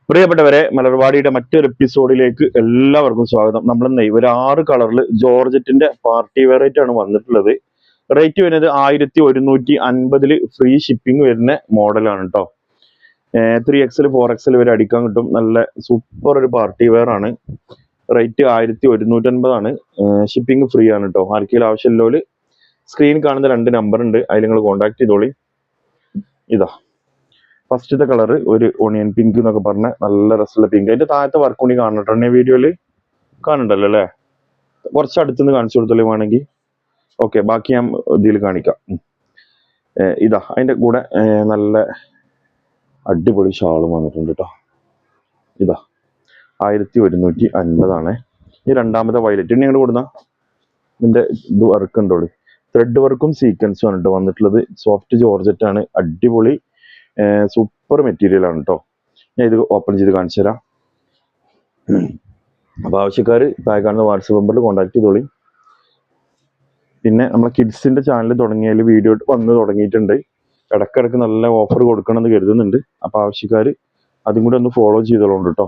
പ്രിയപ്പെട്ടവരെ, മലർവാടിയുടെ മറ്റൊരു എപ്പിസോഡിലേക്ക് എല്ലാവർക്കും സ്വാഗതം. നമ്മൾ ഇന്ന് ഒരു 6 കളറിൽ ജോർജറ്റിന്റെ പാർട്ടി വെറൈറ്റി ആണ് വന്നിട്ടുള്ളത്. റേറ്റ് വരുന്നത് 1150 ഫ്രീ ഷിപ്പിംഗ് വരുന്ന മോഡലാണ് കേട്ടോ. 3XL 4XL വരെ അടിക്കാൻ കിട്ടും. നല്ല സൂപ്പർ ഒരു പാർട്ടി വെയർ ആണ്. റേറ്റ് 1150 ആണ്. ഷിപ്പിംഗ് ഫ്രീ ആണ് കേട്ടോ. ആർക്കെങ്കിലും ആവശ്യമില്ലോല് സ്ക്രീൻ കാണുന്ന 2 നമ്പർ ഉണ്ട്, അതിൽ നിങ്ങൾ കോൺടാക്ട് ചെയ്തോളി. ഇതാ ഫസ്റ്റത്തെ കളർ ഒരു ഓണിയൻ പിങ്ക് എന്നൊക്കെ പറഞ്ഞ നല്ല രസമുള്ള പിങ്ക്. അതിന്റെ താഴത്തെ വർക്ക് കൂടി കാണട്ടെ വീഡിയോയില് കാണണ്ടല്ലോ അല്ലേ? കുറച്ച് അടുത്തുനിന്ന് കാണിച്ചു കൊടുത്തോളൂ വേണമെങ്കിൽ. ഓക്കെ, ബാക്കി ഞാൻ ഇതിൽ കാണിക്കാം. ഇതാ അതിന്റെ കൂടെ നല്ല അടിപൊളി ഷാളും വന്നിട്ടുണ്ട് കേട്ടോ. ഇതാ 1150 ആണ്. ഈ രണ്ടാമത്തെ വയലറ്റ് ഇനി ഞങ്ങൾ കൊടുന്ന ഇതിന്റെ ഇത് വർക്ക് ഉണ്ടോളൂ. ത്രെഡ് വർക്കും സീക്വൻസും ആണ് കേട്ടോ വന്നിട്ടുള്ളത്. സോഫ്റ്റ് ജോർജറ്റ് ആണ്, അടിപൊളി സൂപ്പർ മെറ്റീരിയൽ ആണ് കേട്ടോ. ഞാൻ ഇത് ഓപ്പൺ ചെയ്ത് കാണിച്ചു തരാം. അപ്പോൾ ആവശ്യക്കാർ താഴെ കാണുന്ന വാട്സപ്പ് നമ്പറിൽ കോൺടാക്ട് ചെയ്തോളി. പിന്നെ നമ്മളെ കിഡ്സിന്റെ ചാനൽ തുടങ്ങിയതിൽ വീഡിയോ വന്ന് തുടങ്ങിയിട്ടുണ്ട്. ഇടക്കിടക്ക് നല്ല ഓഫർ കൊടുക്കണമെന്ന് കരുതുന്നുണ്ട്. അപ്പോൾ ആവശ്യക്കാർ അതും കൂടി ഒന്ന് ഫോളോ ചെയ്തോളുണ്ട് കേട്ടോ.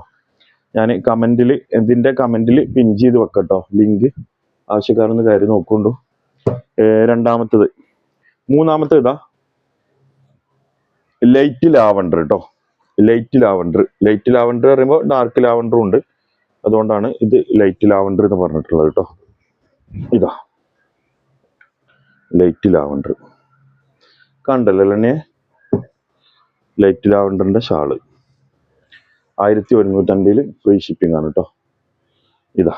ഞാൻ കമന്റിൽ പിൻ ചെയ്ത് വെക്കട്ടോ ലിങ്ക്. ആവശ്യക്കാരൊന്ന് കയറി നോക്കൊണ്ടു. മൂന്നാമത്തെ ഇതാ ലൈറ്റ് ലാവണ്ടർ കേട്ടോ. ലൈറ്റ് ലാവണ്ടർ പറയുമ്പോൾ ഡാർക്ക് ലാവണ്ടറും ഉണ്ട്, അതുകൊണ്ടാണ് ഇത് ലൈറ്റ് ലാവണ്ടർ എന്ന് പറഞ്ഞിട്ടുള്ളത് കേട്ടോ. ഇതാ ലൈറ്റ് ലാവണ്ടർ കണ്ടല്ലോ അല്ലേ? ലൈറ്റ് ലാവണ്ടറിന്റെ ഷാള് 1150 ഫ്രീ ഷിപ്പിംഗ് ആണ് കേട്ടോ. ഇതാ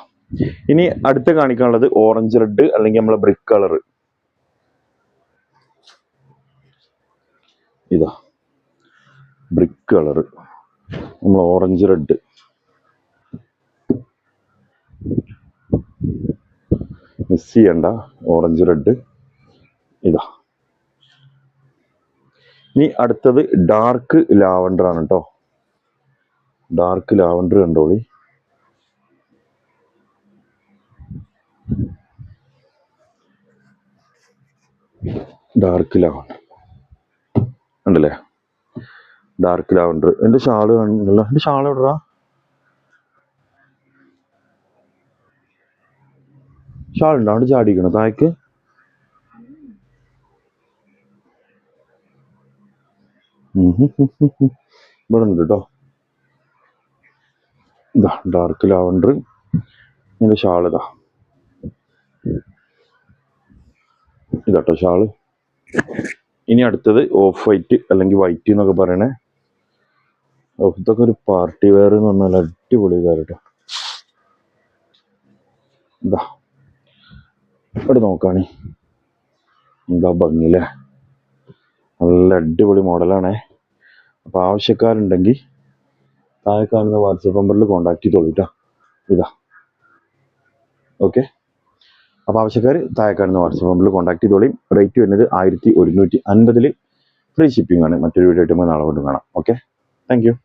ഇനി അടുത്ത കാണിക്കാനുള്ളത് ഓറഞ്ച് റെഡ് അല്ലെങ്കിൽ നമ്മളെ ബ്രിക്ക് കളർ. ഇതാ ബ്രിക്ക് കളർ, നമ്മൾ ഓറഞ്ച് റെഡ്. മിസ് ചെയ്യണ്ട, ഓറഞ്ച് റെഡ്. ഇതാ ഇനി അടുത്തത് ഡാർക്ക് ലാവണ്ടർ ആണ് കേട്ടോ. ഡാർക്ക് ലാവണ്ടർ കണ്ടോളി. ഡാർക്ക് ലാവണ്ടർ ഉണ്ടല്ലേ? Dark lavender. എന്റെ ഷാള് കാണുന്നില്ല. എന്റെ ഷാൾ എവിടാ? ഷാൾ ഉണ്ടോ അവിടെ ചാടിക്കണം താഴേക്ക്? ഇവിടെ ഉണ്ട് കേട്ടോ. ഇതാ ഡാർക്ക് ലാവണ്ടർ. എന്റെ ഷാൾ ഇതാട്ടോ ഷാള്. ഇനി അടുത്തത് ഓഫ് വൈറ്റ് അല്ലെങ്കിൽ വൈറ്റ് എന്നൊക്കെ പറയണേ. ഇതൊക്കെ ഒരു പാർട്ടി വെയർ എന്ന് പറഞ്ഞാൽ അടിപൊളി കേട്ടോ. ഇതാ ഇവിടെ നോക്കാണേ, എന്താ ഭംഗിയില്ലേ? നല്ല അടിപൊളി മോഡലാണേ. അപ്പൊ ആവശ്യക്കാരുണ്ടെങ്കിൽ താഴെ കാണുന്ന വാട്സപ്പ് നമ്പറിൽ കോൺടാക്ട് ചെയ്തോളൂട്ടോ. ഇതാ ഓക്കെ. അപ്പൊ ആവശ്യക്കാർ താഴെ കാണുന്ന വാട്സപ്പ് നമ്പറിൽ കോൺടാക്ട് ചെയ്തോളിയും. റേറ്റ് വരുന്നത് 1150 ഫ്രീ ഷിപ്പിംഗ് ആണ്. മറ്റൊരു വീഡിയോ ആയിട്ട് നാളെ കൊണ്ട് കാണാം. Okay, thank you.